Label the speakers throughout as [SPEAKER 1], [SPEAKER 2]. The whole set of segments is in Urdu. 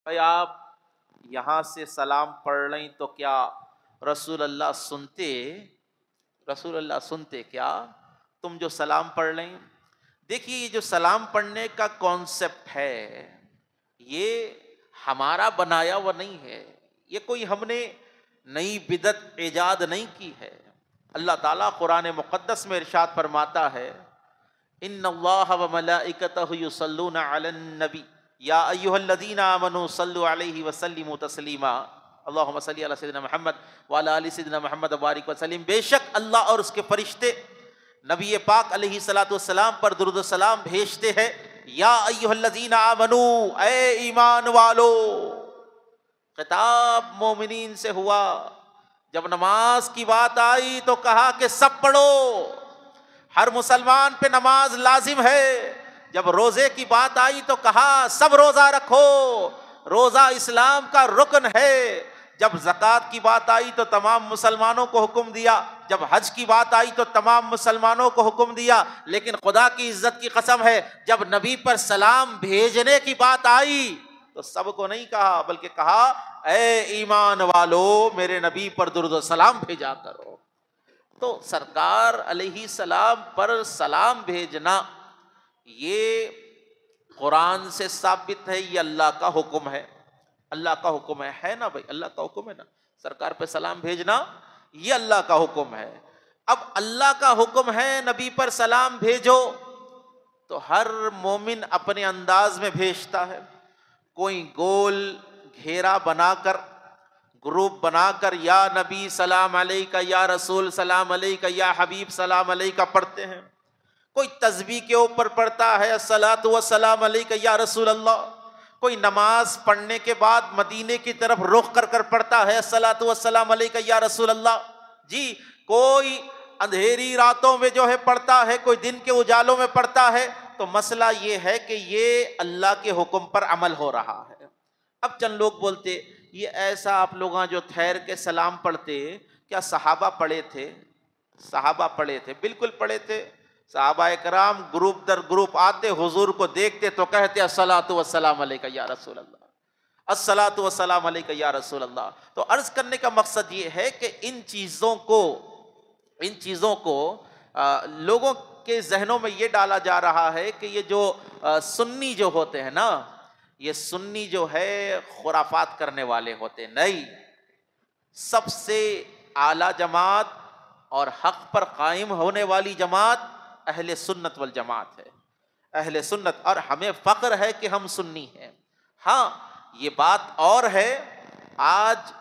[SPEAKER 1] بھائی آپ یہاں سے سلام پڑھ لیں تو کیا رسول اللہ سنتے؟ رسول اللہ سنتے کیا تم جو سلام پڑھ لیں؟ دیکھیے یہ جو سلام پڑھنے کا کانسیپٹ ہے یہ ہمارا بنایا ہوا نہیں ہے، یہ کوئی ہم نے نئی بدعت ایجاد نہیں کی ہے۔ اللہ تعالیٰ قرآن مقدس میں ارشاد فرماتا ہے ان اللہ وملائکتہ یصلون علی النبی یا ایھا الذین آمنوا صلوا علیہ وسلموا تسلیما اللہم صلی علی سیدنا محمد وعلی آل سیدنا محمد وبارک وسلم۔ بے شک اللہ اور اس کے فرشتے نبی پاک علیہ الصلوۃ والسلام پر درود و سلام بھیجتے ہیں۔ یا ایھا الذین آمنوا، اے ایمان والو، خطاب مومنین سے ہوا۔ جب نماز کی بات آئی تو کہا کہ سب پڑھو، ہر مسلمان پہ نماز لازم ہے۔ جب روزے کی بات آئی تو کہا سب روزہ رکھو، روزہ اسلام کا رکن ہے۔ جب زکوٰۃ کی بات آئی تو تمام مسلمانوں کو حکم دیا، جب حج کی بات آئی تو تمام مسلمانوں کو حکم دیا۔ لیکن خدا کی عزت کی قسم ہے جب نبی پر سلام بھیجنے کی بات آئی تو سب کو نہیں کہا، بلکہ کہا اے ایمان والو میرے نبی پر درود و سلام بھیجا کرو۔ تو سرکار علیہ السلام پر سلام بھیجنا یہ قرآن سے ثابت ہے، یہ اللہ کا حکم ہے۔ اللہ کا حکم ہے نا بھائی، اللہ کا حکم ہے نا، سرکار پہ سلام بھیجنا یہ اللہ کا حکم ہے۔ اب اللہ کا حکم ہے نبی پر سلام بھیجو تو ہر مومن اپنے انداز میں بھیجتا ہے۔ کوئی گول گھیرا بنا کر، گروپ بنا کر یا نبی سلام علیکہ، یا رسول سلام علیکہ، یا حبیب سلام علیکہ پڑھتے ہیں۔ کوئی تسبیح کے اوپر پڑھتا ہے الصلاۃ والسلام علیکہ یا رسول اللہ۔ کوئی نماز پڑھنے کے بعد مدینے کی طرف رخ کر کر پڑھتا ہے الصلاۃ والسلام علیکہ یا رسول اللہ۔ جی کوئی اندھیری راتوں میں جو ہے پڑھتا ہے، کوئی دن کے اجالوں میں پڑھتا ہے۔ تو مسئلہ یہ ہے کہ یہ اللہ کے حکم پر عمل ہو رہا ہے۔ اب چند لوگ بولتے یہ ایسا آپ لوگاں جو ٹھہر کے سلام پڑھتے، کیا صحابہ پڑھے تھے؟ صحابہ پڑھے تھے، بالکل پڑھے تھے۔ صحابہ کرام گروپ در گروپ آتے، حضور کو دیکھتے تو کہتے الصلاۃ والسلام علیکہ یا رسول اللہ، الصلاۃ والسلام علیکہ یا رسول اللہ۔ تو عرض کرنے کا مقصد یہ ہے کہ ان چیزوں کو لوگوں کے ذہنوں میں یہ ڈالا جا رہا ہے کہ یہ جو سنی جو ہوتے ہیں نا، یہ سنی جو ہے خرافات کرنے والے ہوتے۔ نہیں، سب سے اعلیٰ جماعت اور حق پر قائم ہونے والی جماعت اہل سنت والجماعت ہے، اہل سنت، اور ہمیں فخر ہے کہ ہم سنی ہیں۔ ہاں یہ بات اور ہے آج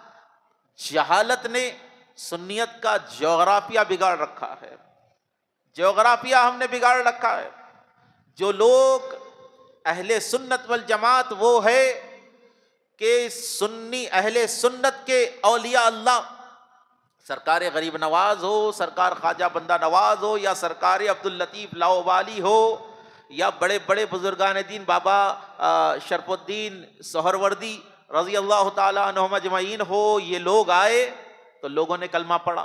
[SPEAKER 1] جہالت نے سنیت کا جغرافیہ بگاڑ رکھا ہے، جغرافیہ ہم نے بگاڑ رکھا ہے۔ جو لوگ اہل سنت والجماعت وہ ہے کہ سنی اہل سنت کے اولیاء اللہ، سرکار غریب نواز ہو، سرکار خواجہ بندہ نواز ہو، یا سرکار عبداللطیف لاہوری ہو، یا بڑے بڑے بزرگان دین بابا شرف الدین سہروردی رضی اللہ تعالیٰ عنہم اجمعین ہو، یہ لوگ آئے تو لوگوں نے کلمہ پڑھا،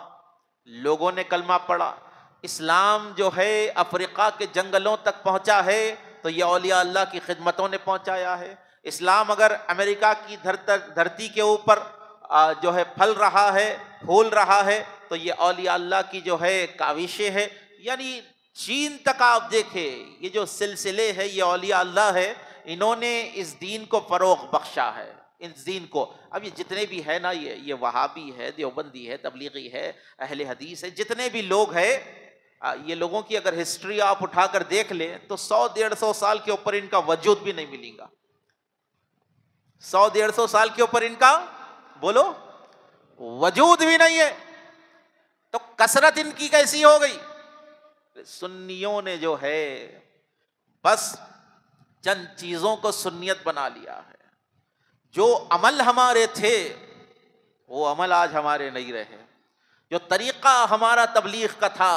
[SPEAKER 1] لوگوں نے کلمہ پڑھا۔ اسلام جو ہے افریقہ کے جنگلوں تک پہنچا ہے تو یہ اولیاء اللہ کی خدمتوں نے پہنچایا ہے۔ اسلام اگر امریکہ کی دھرتی کے اوپر جو ہے پھل رہا ہے، پھول رہا ہے، تو یہ اولیاء اللہ کی جو ہے کاوشیں ہے۔ یعنی چین تک آپ دیکھیں، یہ جو سلسلے ہے یہ اولیاء اللہ ہے، انہوں نے اس دین کو فروغ بخشا ہے، اس دین کو۔ اب یہ جتنے بھی ہے نا، یہ وہابی ہے، دیوبندی ہے، تبلیغی ہے، اہل حدیث ہے، جتنے بھی لوگ ہیں، یہ لوگوں کی اگر ہسٹری آپ اٹھا کر دیکھ لیں تو 100-150 سال کے اوپر ان کا وجود بھی نہیں ملے گا۔ 100-150 سال کے اوپر ان کا بولو وجود بھی نہیں ہے، تو کثرت ان کی کیسی ہو گئی؟ سنیوں نے جو ہے بس چند چیزوں کو سنیت بنا لیا ہے۔ جو عمل ہمارے تھے وہ عمل آج ہمارے نہیں رہے، جو طریقہ ہمارا تبلیغ کا تھا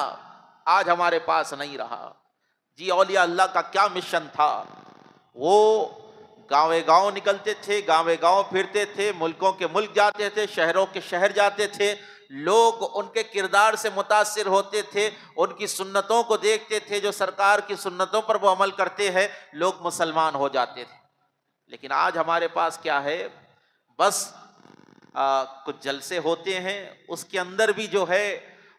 [SPEAKER 1] آج ہمارے پاس نہیں رہا۔ جی اولیاء اللہ کا کیا مشن تھا؟ وہ گاؤں گاؤں نکلتے تھے، گاؤں گاؤں پھرتے تھے، ملکوں کے ملک جاتے تھے، شہروں کے شہر جاتے تھے، لوگ ان کے کردار سے متاثر ہوتے تھے، ان کی سنتوں کو دیکھتے تھے، جو سرکار کی سنتوں پر وہ عمل کرتے ہیں، لوگ مسلمان ہو جاتے تھے۔ لیکن آج ہمارے پاس کیا ہے، بس کچھ جلسے ہوتے ہیں، اس کے اندر بھی جو ہے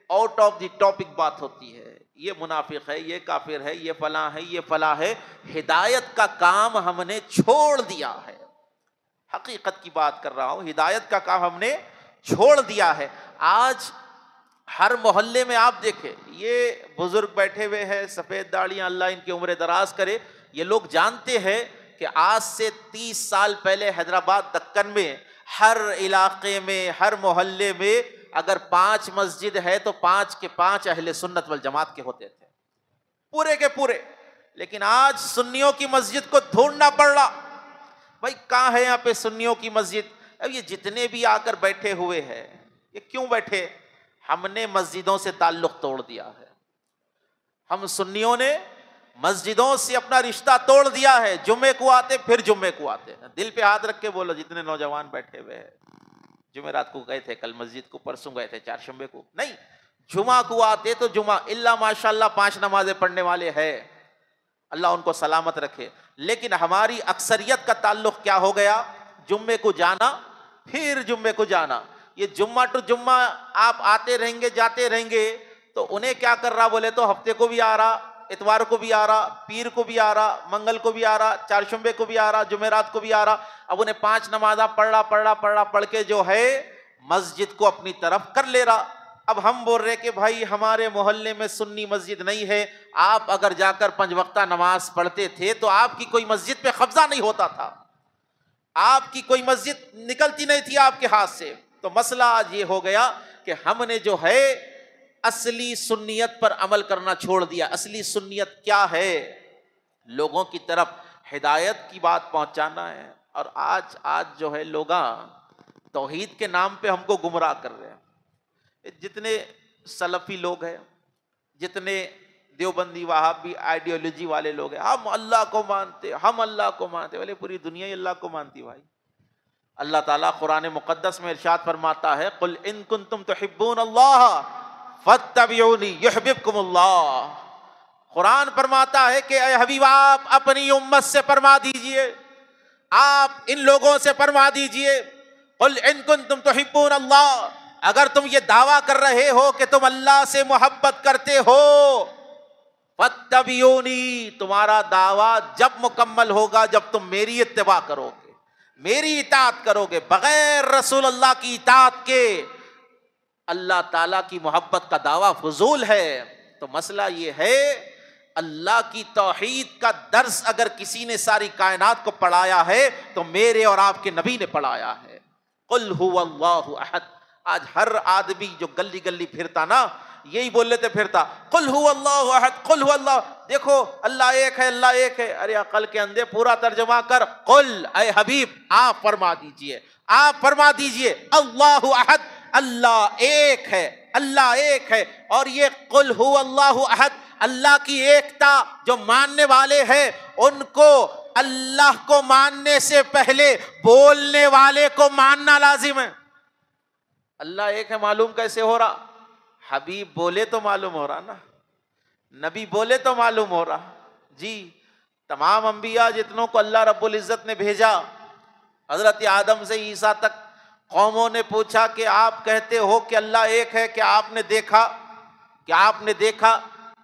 [SPEAKER 1] آؤٹ آف دی ٹاپک بات ہوتی ہے، یہ منافق ہے، یہ کافر ہے، یہ فلاں ہے، یہ فلاں ہے۔ ہدایت کا کام ہم نے چھوڑ دیا ہے، حقیقت کی بات کر رہا ہوں، ہدایت کا کام ہم نے چھوڑ دیا ہے۔ آج ہر محلے میں آپ دیکھیں، یہ بزرگ بیٹھے ہوئے ہیں سفید داڑیاں، اللہ ان کی عمر دراز کرے، یہ لوگ جانتے ہیں کہ آج سے 30 سال پہلے حیدرآباد دکن میں ہر علاقے میں، ہر محلے میں اگر 5 مسجد ہے تو 5 کے 5 اہل سنت والجماعت کے ہوتے تھے، پورے کے پورے۔ لیکن آج سنیوں کی مسجد کو ڈھونڈنا پڑ رہا، بھائی کہاں ہے یہاں پہ سنیوں کی مسجد؟ اب یہ جتنے بھی آ کر بیٹھے ہوئے ہیں، یہ کیوں بیٹھے؟ ہم نے مسجدوں سے تعلق توڑ دیا ہے، ہم سنیوں نے مسجدوں سے اپنا رشتہ توڑ دیا ہے۔ جمعے کو آتے، پھر جمعے کو آتے، دل پہ ہاتھ رکھ کے بولو جتنے نوجوان بیٹھے ہوئے ہیں، جمعرات کو گئے تھے، کل مسجد کو، پرسوں گئے تھے، چہارشنبے کو نہیں، جمعہ کو آتے تو جمعہ، اللہ ماشاءاللہ 5 نمازیں پڑھنے والے ہیں، اللہ ان کو سلامت رکھے۔ لیکن ہماری اکثریت کا تعلق کیا ہو گیا؟ جمعے کو جانا، پھر جمعے کو جانا۔ یہ جمعہ ٹو جمعہ آپ آتے رہیں گے، جاتے رہیں گے، تو انہیں کیا کر رہا بولے تو ہفتے کو بھی آ رہا، اتوار کو بھی آ رہا، پیر کو بھی آ رہا، منگل کو بھی آ رہا، چہارشنبے کو بھی آ رہا، جمعرات کو بھی آ رہا۔ اب انہیں 5 نمازاں پڑھ کے جو ہے مسجد کو اپنی طرف کر لے رہا۔ اب ہم بول رہے کہ بھائی ہمارے محلے میں سنی مسجد نہیں ہے، آپ اگر جا کر 5 وقتہ نماز پڑھتے تھے تو آپ کی کوئی مسجد پہ قبضہ نہیں ہوتا تھا، آپ کی کوئی مسجد نکلتی نہیں تھی آپ کے ہاتھ سے۔ تو مسئلہ آج یہ ہو گیا کہ ہم نے جو ہے اصلی سنیت پر عمل کرنا چھوڑ دیا۔ اصلی سنیت کیا ہے؟ لوگوں کی طرف ہدایت کی بات پہنچانا ہے۔ اور آج جو ہے لوگ توحید کے نام پہ ہم کو گمراہ کر رہے ہیں۔ جتنے سلفی لوگ ہیں، جتنے دیوبندی وہابی آئیڈیالوجی والے لوگ ہیں، ہم اللہ کو مانتے، ہم اللہ کو مانتے، بولے پوری دنیا ہی اللہ کو مانتی بھائی۔ اللہ تعالیٰ قرآن مقدس میں ارشاد فرماتا ہے، قل ان کنتم تحبون اللہ فاتبعونی یحببکم اللہ۔ قرآن فرماتا ہے کہ اے حبیب آپ اپنی امت سے فرما دیجئے، آپ ان لوگوں سے فرما دیجئے، قل ان کنتم تحبون اللہ، اگر تم یہ دعویٰ کر رہے ہو کہ تم اللہ سے محبت کرتے ہو، فاتبعونی، تمہارا دعویٰ جب مکمل ہوگا جب تم میری اتباع کرو گے، میری اطاعت کرو گے۔ بغیر رسول اللہ کی اطاعت کے اللہ تعالیٰ کی محبت کا دعویٰ فضول ہے۔ تو مسئلہ یہ ہے، اللہ کی توحید کا درس اگر کسی نے ساری کائنات کو پڑھایا ہے تو میرے اور آپ کے نبی نے پڑھایا ہے۔ قل هو اللہ احد۔ آج ہر آدمی جو گلی گلی پھرتا نا، یہی بول لیتے پھرتا، قل هو اللہ احد، قل هو اللہ، دیکھو اللہ ایک ہے، اللہ ایک ہے۔ ارے عقل کے اندھے، پورا ترجمہ کر، قل، اے حبیب آپ فرما دیجئے، آپ فرما دیجئے، اللہ احد، اللہ ایک ہے، اللہ ایک ہے۔ اور یہ قل هو اللہ احد، اللہ کی ایکتا جو ماننے والے ہیں ان کو اللہ کو ماننے سے پہلے بولنے والے کو ماننا لازم ہے۔ اللہ ایک ہے معلوم کیسے ہو رہا؟ حبیب بولے تو معلوم ہو رہا نا، نبی بولے تو معلوم ہو رہا۔ جی تمام انبیاء جتنوں کو اللہ رب العزت نے بھیجا، حضرت آدم سے عیسیٰ تک، قوموں نے پوچھا کہ آپ کہتے ہو کہ اللہ ایک ہے، کیا آپ نے دیکھا؟ کیا آپ نے دیکھا؟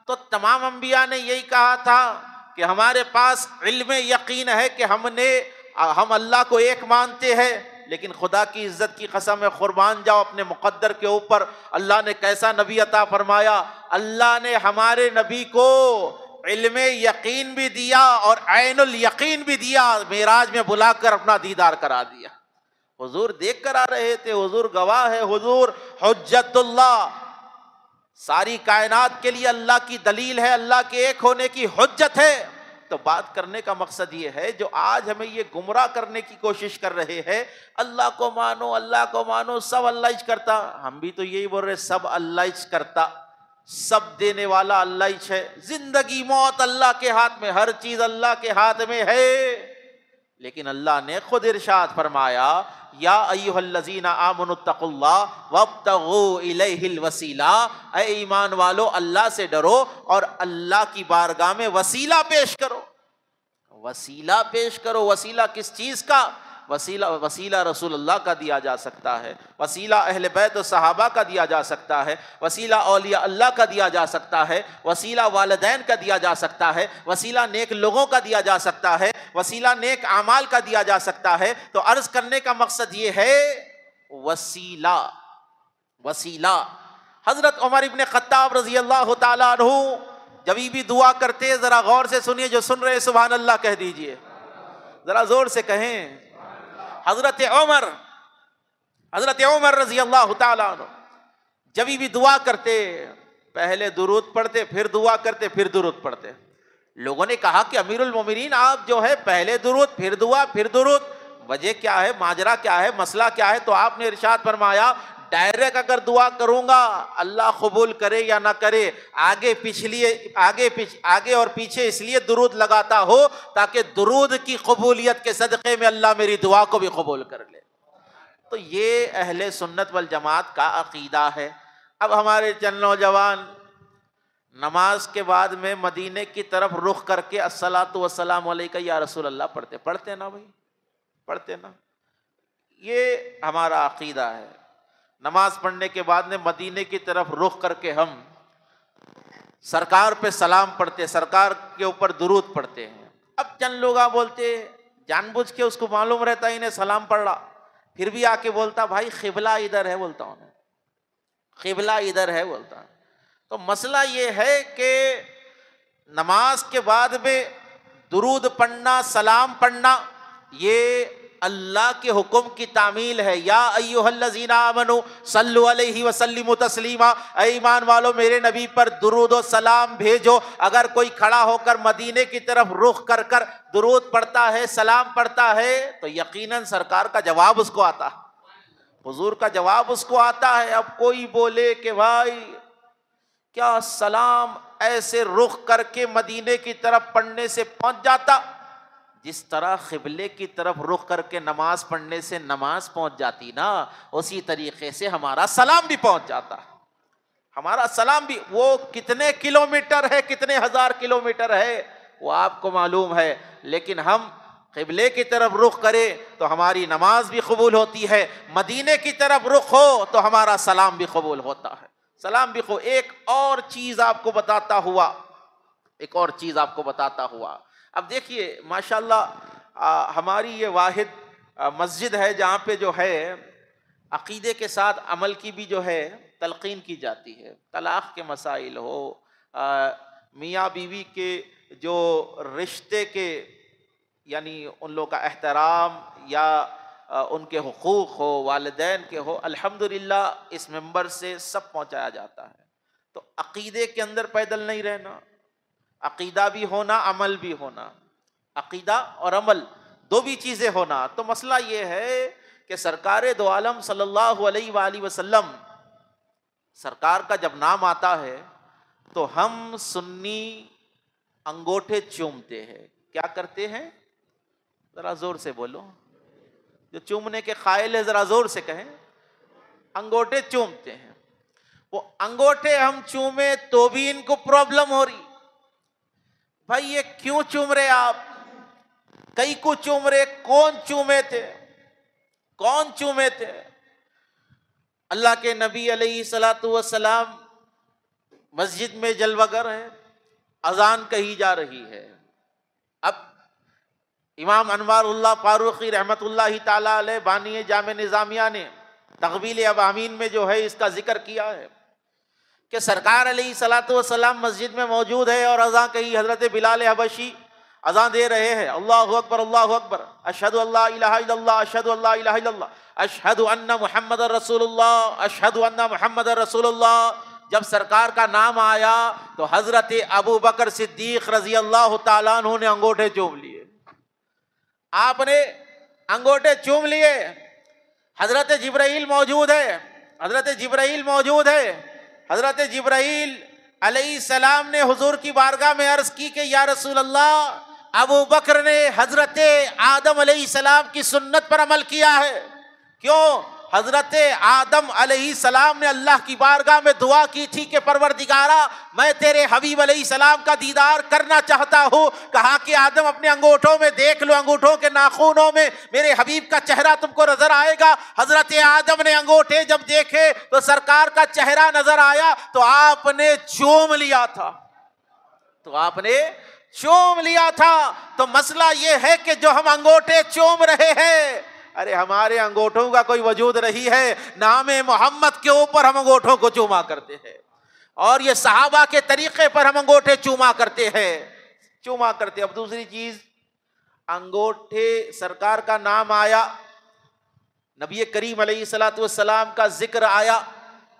[SPEAKER 1] تو تمام انبیاء نے یہی کہا تھا کہ ہمارے پاس علم یقین ہے کہ ہم اللہ کو ایک مانتے ہیں، لیکن خدا کی عزت کی قسم ہے، قربان جاؤ اپنے مقدر کے اوپر، اللہ نے کیسا نبی عطا فرمایا۔ اللہ نے ہمارے نبی کو علم یقین بھی دیا اور عین الیقین بھی دیا، معراج میں بلا کر اپنا دیدار کرا دیا۔ حضور دیکھ کر آ رہے تھے، حضور گواہ ہے، حضور حجت اللہ، ساری کائنات کے لیے اللہ کی دلیل ہے، اللہ کے ایک ہونے کی حجت ہے۔ تو بات کرنے کا مقصد یہ ہے، جو آج ہمیں یہ گمراہ کرنے کی کوشش کر رہے ہیں، اللہ کو مانو، اللہ کو مانو، سب اللہ ہی کرتا۔ ہم بھی تو یہی بول رہے، سب اللہ ہی کرتا، سب دینے والا اللہ ہی ہے، زندگی موت اللہ کے ہاتھ میں، ہر چیز اللہ کے ہاتھ میں ہے۔ لیکن اللہ نے خود ارشاد فرمایا، یا ایھا الذین آمنوا اتقوا اللہ وابتغوا الیہ الوسیلہ، اے ایمان والو اللہ سے ڈرو اور اللہ کی بارگاہ میں وسیلہ پیش کرو۔ وسیلہ پیش کرو. وسیلہ کس چیز کا؟ وسیلہ رسول اللہ کا دیا جا سکتا ہے، وسیلہ اہل بیت و صحابہ کا دیا جا سکتا ہے، وسیلہ اولیاء اللہ کا دیا جا سکتا ہے، وسیلہ والدین کا دیا جا سکتا ہے، وسیلہ نیک لوگوں کا دیا جا سکتا ہے، وسیلہ نیک اعمال کا دیا جا سکتا ہے. تو عرض کرنے کا مقصد یہ ہے وسیلہ. حضرت عمر ابن خطاب رضی اللہ تعالیٰ عنہ جب بھی دعا کرتے، ذرا غور سے سنیے، جو سن رہے سبحان اللہ کہہ دیجئے، ذرا زور سے کہیں. حضرت عمر رضی اللہ تعالیٰ عنہ جب بھی دعا کرتے، پہلے درود پڑھتے، پھر دعا کرتے، پھر درود پڑھتے. لوگوں نے کہا کہ امیر المومنین آپ جو ہے پہلے درود پھر دعا پھر درود، وجہ کیا ہے، ماجرا کیا ہے، مسئلہ کیا ہے؟ تو آپ نے ارشاد فرمایا ڈائریکٹ اگر دعا کروں گا اللہ قبول کرے یا نہ کرے، آگے اور پیچھے اس لیے درود لگاتا ہو تاکہ درود کی قبولیت کے صدقے میں اللہ میری دعا کو بھی قبول کر لے. تو یہ اہل سنت والجماعت کا عقیدہ ہے. اب ہمارے چند نوجوان نماز کے بعد میں مدینے کی طرف رخ کر کے الصلاۃ والسلام علیکہ یا رسول اللہ پڑھتے نا بھائی، پڑھتے نا. یہ ہمارا عقیدہ ہے. نماز پڑھنے کے بعد میں مدینے کی طرف رخ کر کے ہم سرکار پہ سلام پڑھتے، سرکار کے اوپر درود پڑھتے ہیں. اب چند لوگ بولتے جان بوجھ کے، اس کو معلوم رہتا انہیں سلام پڑھ رہا، پھر بھی آ کے بولتا بھائی قبلہ ادھر ہے، بولتا ہوں قبلہ ادھر ہے بولتا. تو مسئلہ یہ ہے کہ نماز کے بعد میں درود پڑھنا، سلام پڑھنا، یہ اللہ کے حکم کی تعمیل ہے. یا ایھا الذین آمنوا صلوا علیہ وسلموا تسلیما، اے ایمان والو میرے نبی پر درود و سلام بھیجو. اگر کوئی کھڑا ہو کر مدینے کی طرف رخ کر کر درود پڑھتا ہے، سلام پڑھتا ہے، تو یقیناً سرکار کا جواب اس کو آتا ہے، حضور کا جواب اس کو آتا ہے. اب کوئی بولے کہ بھائی کیا سلام ایسے رخ کر کے مدینے کی طرف پڑھنے سے پہنچ جاتا جس طرح قبلے کی طرف رخ کر کے نماز پڑھنے سے نماز پہنچ جاتی نا، اسی طریقے سے ہمارا سلام بھی پہنچ جاتا. ہمارا سلام بھی، وہ کتنے کلومیٹر ہے، کتنے ہزار کلومیٹر ہے وہ آپ کو معلوم ہے، لیکن ہم قبلے کی طرف رخ کرے تو ہماری نماز بھی قبول ہوتی ہے، مدینے کی طرف رخ ہو تو ہمارا سلام بھی قبول ہوتا ہے. سلام بھی ایک اور چیز آپ کو بتاتا ہوا، اب دیکھیے ماشاءاللہ ہماری یہ واحد مسجد ہے جہاں پہ جو ہے عقیدے کے ساتھ عمل کی بھی جو ہے تلقین کی جاتی ہے. طلاق کے مسائل ہو، میاں بیوی کے جو رشتے کے یعنی ان لوگ کا احترام یا ان کے حقوق ہو، والدین کے ہو، الحمدللہ اس ممبر سے سب پہنچایا جاتا ہے. تو عقیدے کے اندر پیدل نہیں رہنا، عقیدہ بھی ہونا، عمل بھی ہونا، عقیدہ اور عمل دو بھی چیزیں ہونا. تو مسئلہ یہ ہے کہ سرکار دو عالم صلی اللہ علیہ وآلہ وسلم، سرکار کا جب نام آتا ہے تو ہم سنی انگوٹھے چومتے ہیں. کیا کرتے ہیں؟ ذرا زور سے بولو، جو چومنے کے قائل ہے ذرا زور سے کہیں. انگوٹھے چومتے ہیں. وہ انگوٹھے ہم چومے تو بھی ان کو پرابلم ہو رہی. بھائی یہ کیوں چوم رہے آپ؟ کئی کو چوم رہے. کون چومے تھے؟ اللہ کے نبی علیہ الصلوۃ والسلام مسجد میں جلوہ گر ہے، اذان کہی جا رہی ہے. اب امام انوار اللہ فاروقی رحمت اللہ تعالی علیہ بانی جامع نظامیہ نے تقبیل ابامین میں جو ہے اس کا ذکر کیا ہے کہ سرکار علیہ الصلوۃ والسلام مسجد میں موجود ہے اور اذان کہی. حضرت بلال حبشی اذان دے رہے ہیں، اللہ اکبر اللہ اکبر، اشہد ان لا الہ الا اللہ، اشہد ان لا الہ الا اللہ، اشہد ان محمد رسول اللہ، اشہد ان محمد رسول اللہ. جب سرکار کا نام آیا تو حضرت ابو بکر صدیق رضی اللہ تعالیٰ عنہ نے انگوٹھے چوم لیے. آپ نے انگوٹھے چوم لیے. حضرت جبرائیل موجود ہے، حضرت جبرائیل علیہ السلام نے حضور کی بارگاہ میں عرض کی کہ یا رسول اللہ، ابو بکر نے حضرت آدم علیہ السلام کی سنت پر عمل کیا ہے. کیوں؟ حضرت آدم علیہ السلام نے اللہ کی بارگاہ میں دعا کی تھی کہ پروردگارا میں تیرے حبیب علیہ السلام کا دیدار کرنا چاہتا ہوں. کہا کہ آدم اپنے انگوٹھوں میں دیکھ لو، انگوٹھوں کے ناخنوں میں میرے حبیب کا چہرہ تم کو نظر آئے گا. حضرت آدم نے انگوٹھے جب دیکھے تو سرکار کا چہرہ نظر آیا تو آپ نے چوم لیا تھا، تو مسئلہ یہ ہے کہ جو ہم انگوٹھے چوم رہے ہیں، ارے ہمارے انگوٹھوں کا کوئی وجود نہیں ہے، نام محمد کے اوپر ہم انگوٹھوں کو چوما کرتے ہیں، اور یہ صحابہ کے طریقے پر ہم انگوٹھے چوما کرتے ہیں. اب دوسری چیز، انگوٹھے سرکار کا نام آیا، نبی کریم علیہ الصلوۃ والسلام کا ذکر آیا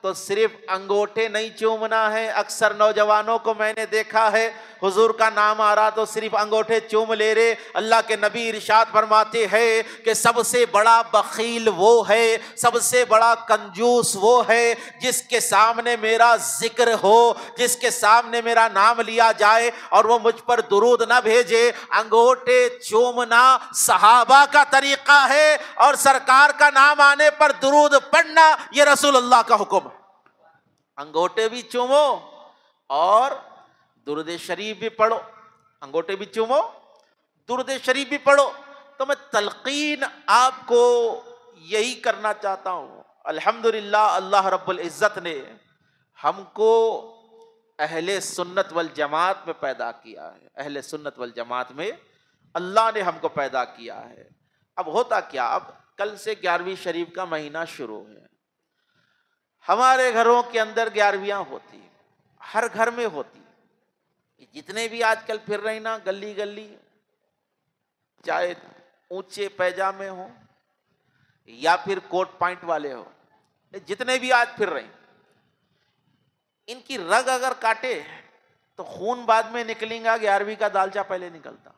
[SPEAKER 1] تو صرف انگوٹھے نہیں چومنا ہے. اکثر نوجوانوں کو میں نے دیکھا ہے حضور کا نام آ رہا تو صرف انگوٹھے چوم لے رہے. اللہ کے نبی ارشاد فرماتے ہیں کہ سب سے بڑا بخیل وہ ہے، سب سے بڑا کنجوس وہ ہے جس کے سامنے میرا ذکر ہو، جس کے سامنے میرا نام لیا جائے اور وہ مجھ پر درود نہ بھیجے. انگوٹھے چومنا صحابہ کا طریقہ ہے، اور سرکار کا نام آنے پر درود پڑھنا یہ رسول اللہ کا حکم ہے. انگوٹھے بھی چومو اور درود شریف بھی پڑھو. انگوٹھے بھی چومو، درود شریف بھی پڑھو. تو میں تلقین آپ کو یہی کرنا چاہتا ہوں. الحمدللہ اللہ رب العزت نے ہم کو اہل سنت والجماعت میں پیدا کیا ہے. اہل سنت والجماعت میں اللہ نے ہم کو پیدا کیا ہے. اب ہوتا کیا، اب کل سے 11ویں شریف کا مہینہ شروع ہے. ہمارے گھروں کے اندر 11ویاں ہوتی، ہر گھر میں ہوتی. جتنے بھی آج کل پھر رہے نا گلی گلی، چاہے اونچے پیجامے ہوں یا پھر کوٹ پوائنٹ والے ہوں، جتنے بھی آج پھر رہے، ان کی رگ اگر کاٹے تو خون بعد میں نکلیں گا، 11ویں کا دالچا پہلے نکلتا.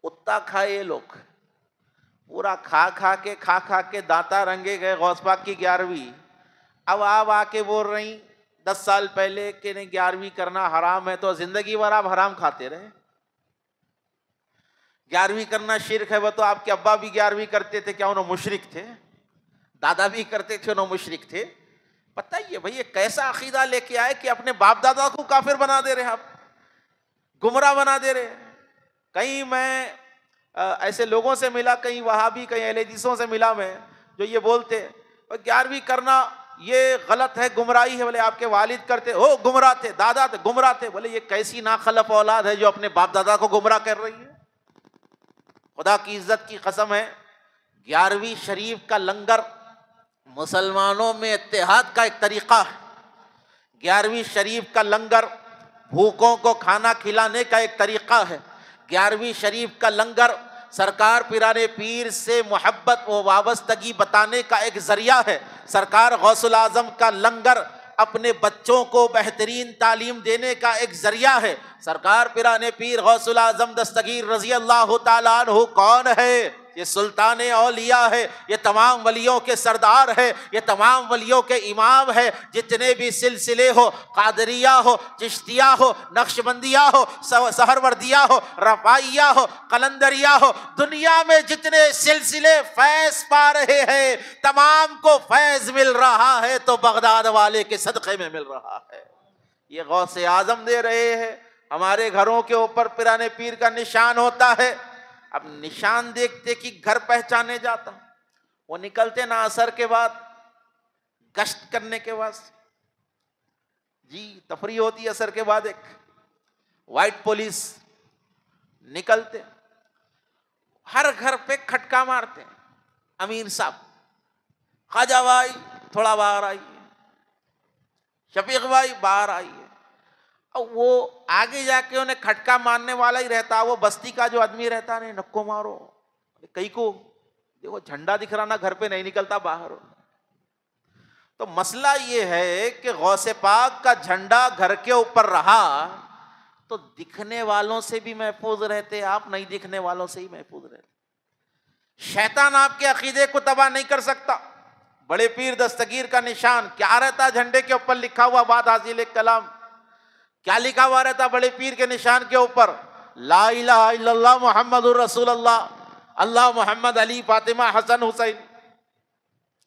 [SPEAKER 1] اتنا کھائے یہ لوگ، پورا کھا کے دانتا رنگے گئے غوث پاک کی 11ویں. اب آپ آ کے بول رہی 10 سال پہلے کہ نہیں 11ویں کرنا حرام ہے، تو زندگی بھر آپ حرام کھاتے رہے. 11ویں کرنا شرک ہے، وہ تو آپ کے ابا بھی 11ویں کرتے تھے، کیا انہوں مشرک تھے؟ دادا بھی کرتے تھے، انہوں مشرک تھے؟ پتہ ہی ہے بھائی یہ کیسا عقیدہ لے کے آئے کہ اپنے باپ دادا کو کافر بنا دے رہے ہیں، آپ گمراہ بنا دے رہے. کہیں میں ایسے لوگوں سے ملا، کہیں وہابی کہیں اہل حدیثوں سے ملا میں، جو یہ بولتے 11ویں کرنا یہ غلط ہے، گمراہی ہے. بولے آپ کے والد کرتے ہو، گمراہ تھے، دادا تھے گمراہ تھے. بولے یہ کیسی ناخلف اولاد ہے جو اپنے باپ دادا کو گمراہ کر رہی ہے. خدا کی عزت کی قسم ہے، 11ویں شریف کا لنگر مسلمانوں میں اتحاد کا ایک طریقہ ہے. 11ویں شریف کا لنگر بھوکوں کو کھانا کھلانے کا ایک طریقہ ہے. 11ویں شریف کا لنگر سرکار پیرانے پیر سے محبت و وابستگی بتانے کا ایک ذریعہ ہے. سرکار غوث الاعظم کا لنگر اپنے بچوں کو بہترین تعلیم دینے کا ایک ذریعہ ہے. سرکار پیرانے پیر غوث الاعظم دستگیر رضی اللہ تعالیٰ عنہ کون ہے؟ یہ سلطان اولیاء ہے، یہ تمام ولیوں کے سردار ہے، یہ تمام ولیوں کے امام ہے. جتنے بھی سلسلے ہو، قادریہ ہو، چشتیہ ہو، نقشبندیہ ہو، سہروردیہ ہو، رفاعیہ ہو، قلندریہ ہو، دنیا میں جتنے سلسلے فیض پا رہے ہیں تمام کو فیض مل رہا ہے تو بغداد والے کے صدقے میں مل رہا ہے. یہ غوث اعظم دے رہے ہیں. ہمارے گھروں کے اوپر پیرانے پیر کا نشان ہوتا ہے. اب نشان دیکھتے کہ گھر پہچانے جاتا، وہ نکلتے نا عصر کے بعد گشت کرنے کے واسطے، جی تفریح ہوتی ہے عصر کے بعد، ایک وائٹ پولیس نکلتے، ہر گھر پہ کھٹکا مارتے، امیر صاحب، خواجہ بھائی تھوڑا باہر آئیے، شفیق بھائی باہر آئیے. اور وہ آگے جا کے انہیں کھٹکا مارنے والا ہی رہتا، وہ بستی کا جو آدمی رہتا نہیں نکو مارو، کئی کو دیکھو جھنڈا دکھ رہا نا گھر پہ نہیں نکلتا باہر. تو مسئلہ یہ ہے کہ غوث پاک کا جھنڈا گھر کے اوپر رہا تو دکھنے والوں سے بھی محفوظ رہتے، آپ نہیں دکھنے والوں سے ہی محفوظ رہتے. شیطان آپ کے عقیدے کو تباہ نہیں کر سکتا. بڑے پیر دستگیر کا نشان کیا رہتا؟ جھنڈے کے اوپر لکھا ہوا بات حاصل کلام کیا لکھا ہوا رہتا بڑے پیر کے نشان کے اوپر؟ لا الہ الا اللہ محمد الرسول اللہ، اللہ محمد علی فاطمہ حسن حسین.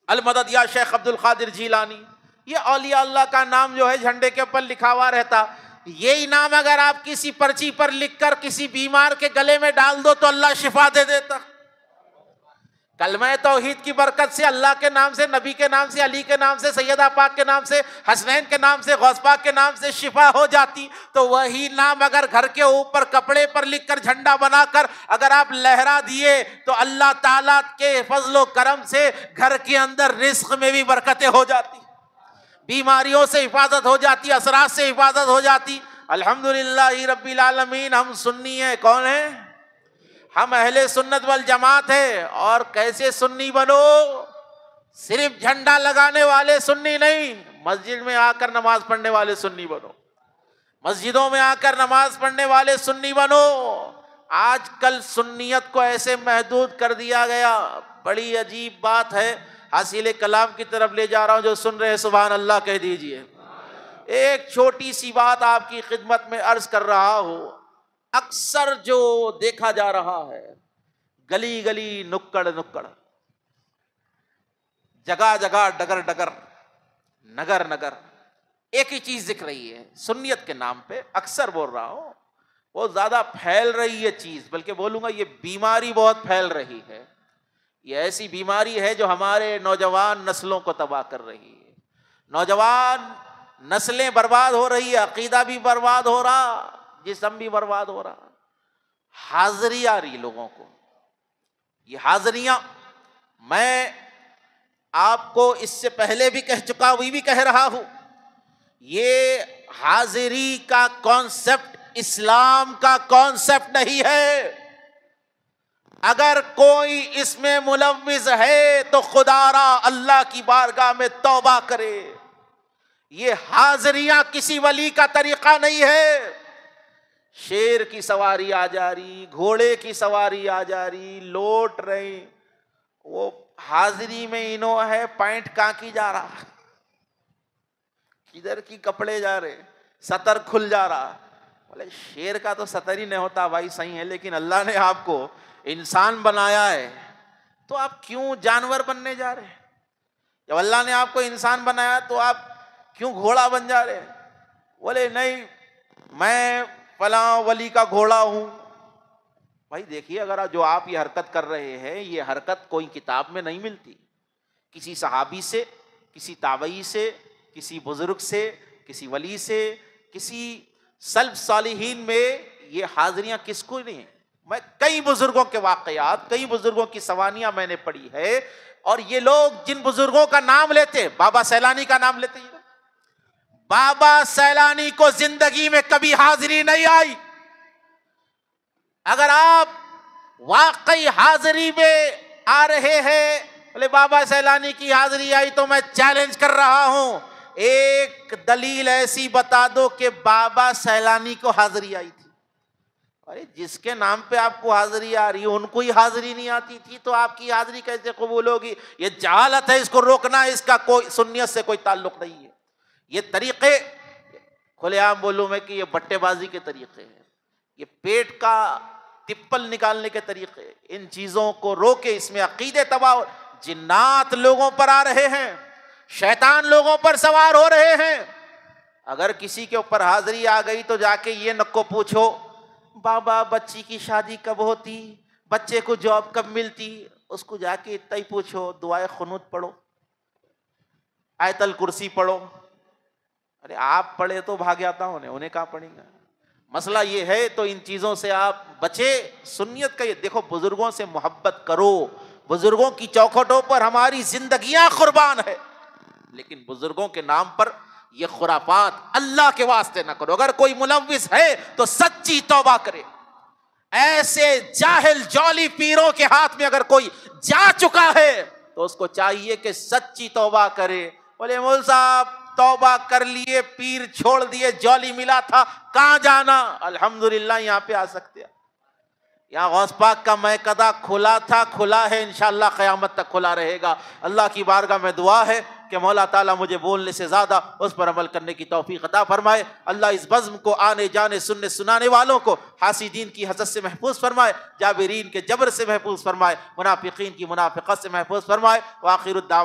[SPEAKER 1] المدد یا شیخ عبد القادر جیلانی، یہ اولیاء اللہ کا نام جو ہے جھنڈے کے اوپر لکھا ہوا رہتا. یہی نام اگر آپ کسی پرچی پر لکھ کر کسی بیمار کے گلے میں ڈال دو تو اللہ شفا دے دیتا. کلمہ توحید کی برکت سے، اللہ کے نام سے، نبی کے نام سے، علی کے نام سے، سیدہ پاک کے نام سے، حسنین کے نام سے، غوث پاک کے نام سے شفا ہو جاتی. تو وہی نام اگر گھر کے اوپر کپڑے پر لکھ کر جھنڈا بنا کر اگر آپ لہرا دیے تو اللہ تعالیٰ کے فضل و کرم سے گھر کے اندر رزق میں بھی برکتیں ہو جاتی، بیماریوں سے حفاظت ہو جاتی، اثرات سے حفاظت ہو جاتی. الحمدللہ رب العالمین. ہم سنی ہیں، کون ہیں؟ ہم اہل سنت والجماعت ہیں. اور کیسے سنی بنو؟ صرف جھنڈا لگانے والے سنی نہیں، مسجد میں آ کر نماز پڑھنے والے سنی بنو، مسجدوں میں آ کر نماز پڑھنے والے سنی بنو. آج کل سنیت کو ایسے محدود کر دیا گیا، بڑی عجیب بات ہے. حاصل کلام کی طرف لے جا رہا ہوں، جو سن رہے سبحان اللہ کہہ دیجئے. ایک چھوٹی سی بات آپ کی خدمت میں عرض کر رہا ہوں. اکثر جو دیکھا جا رہا ہے، گلی گلی، نکڑ نکڑ، جگہ جگہ، ڈگر ڈگر، نگر نگر، ایک ہی چیز دکھ رہی ہے سنیت کے نام پہ. اکثر بول رہا ہوں، بہت زیادہ پھیل رہی ہے چیز، بلکہ بولوں گا یہ بیماری بہت پھیل رہی ہے. یہ ایسی بیماری ہے جو ہمارے نوجوان نسلوں کو تباہ کر رہی ہے. نوجوان نسلیں برباد ہو رہی ہے، عقیدہ بھی برباد ہو رہا، جسم بھی برباد ہو رہا. حاضری آ رہی لوگوں کو. یہ حاضریاں میں آپ کو اس سے پہلے بھی کہہ چکا، وہی بھی کہہ رہا ہوں. یہ حاضری کا کانسیپٹ اسلام کا کانسیپٹ نہیں ہے. اگر کوئی اس میں ملوث ہے تو خدا را اللہ کی بارگاہ میں توبہ کرے. یہ حاضریاں کسی ولی کا طریقہ نہیں ہے. شیر کی سواری آ جا رہی، گھوڑے کی سواری آ جا رہی، لوٹ رہی، وہ حاضری میں انہوں ہے پینٹ کہاں کی جا رہا، کدھر کی کپڑے جا رہے، سطر کھل جا رہا. بولے شیر کا تو سطر ہی نہیں ہوتا بھائی، صحیح ہے، لیکن اللہ نے آپ کو انسان بنایا ہے تو آپ کیوں جانور بننے جا رہے ہیں؟ جب اللہ نے آپ کو انسان بنایا تو آپ کیوں گھوڑا بن جا رہے ہیں؟ بولے نہیں میں فلاں ولی کا گھوڑا ہوں. بھائی دیکھیے، اگر جو آپ یہ حرکت کر رہے ہیں، یہ حرکت کوئی کتاب میں نہیں ملتی. کسی صحابی سے، کسی تابعی سے، کسی بزرگ سے، کسی ولی سے، کسی سلف صالحین میں یہ حاضریاں کس کو نہیں ہیں. میں کئی بزرگوں کے واقعات، کئی بزرگوں کی سوانیاں میں نے پڑھی ہے، اور یہ لوگ جن بزرگوں کا نام لیتے، بابا سیلانی کا نام لیتے، بابا سیلانی کو زندگی میں کبھی حاضری نہیں آئی. اگر آپ واقعی حاضری میں آ رہے ہیں، بولے بابا سیلانی کی حاضری آئی، تو میں چیلنج کر رہا ہوں، ایک دلیل ایسی بتا دو کہ بابا سیلانی کو حاضری آئی تھی. ارے جس کے نام پہ آپ کو حاضری آ رہی ہے ان کو ہی حاضری نہیں آتی تھی، تو آپ کی حاضری کیسے قبول ہوگی؟ یہ جہالت ہے، اس کو روکنا ہے. اس کا کوئی سنیت سے کوئی تعلق نہیں ہے. یہ طریقے کھلے عام بولوں میں کہ یہ بٹے بازی کے طریقے ہیں، یہ پیٹ کا تپل نکالنے کے طریقے. ان چیزوں کو روکے. اس میں عقیدے تباہ، جنات لوگوں پر آ رہے ہیں، شیطان لوگوں پر سوار ہو رہے ہیں. اگر کسی کے اوپر حاضری آ گئی تو جا کے یہ نکو پوچھو بابا بچی کی شادی کب ہوتی، بچے کو جاب کب ملتی. اس کو جا کے اتنا ہی پوچھو، دعائے قنوت پڑھو، آیت الکرسی پڑھو. ارے آپ پڑھے تو بھاگ جاتا ہوں، انہیں کہاں پڑھیں گا. مسئلہ یہ ہے. تو ان چیزوں سے آپ بچے. سنیت کا یہ دیکھو، بزرگوں سے محبت کرو. بزرگوں کی چوکھٹوں پر ہماری زندگیاں قربان ہے، لیکن بزرگوں کے نام پر یہ خرافات اللہ کے واسطے نہ کرو. اگر کوئی ملوث ہے تو سچی توبہ کرے. ایسے جاہل جولی پیروں کے ہاتھ میں اگر کوئی جا چکا ہے تو اس کو چاہیے کہ سچی توبہ کرے. بولے مول صاحب توبہ کر لیے، پیر چھوڑ دیے، جولی ملا تھا، کہاں جانا؟ الحمدللہ یہاں پہ آ سکتے ہیں. یہاں غوث پاک کا میکدہ کھلا تھا، کھلا ہے، انشاءاللہ قیامت تک کھلا رہے گا. اللہ کی بارگاہ میں دعا ہے کہ مولا تعالیٰ مجھے بولنے سے زیادہ اس پر عمل کرنے کی توفیق عطا فرمائے. اللہ اس بزم کو آنے جانے سننے سنانے والوں کو حاسدین کی حسد سے محفوظ فرمائے، جابرین کے جبر سے محفوظ فرمائے، منافقین کی منافقت سے محفوظ فرمائے. وآخر الدعوات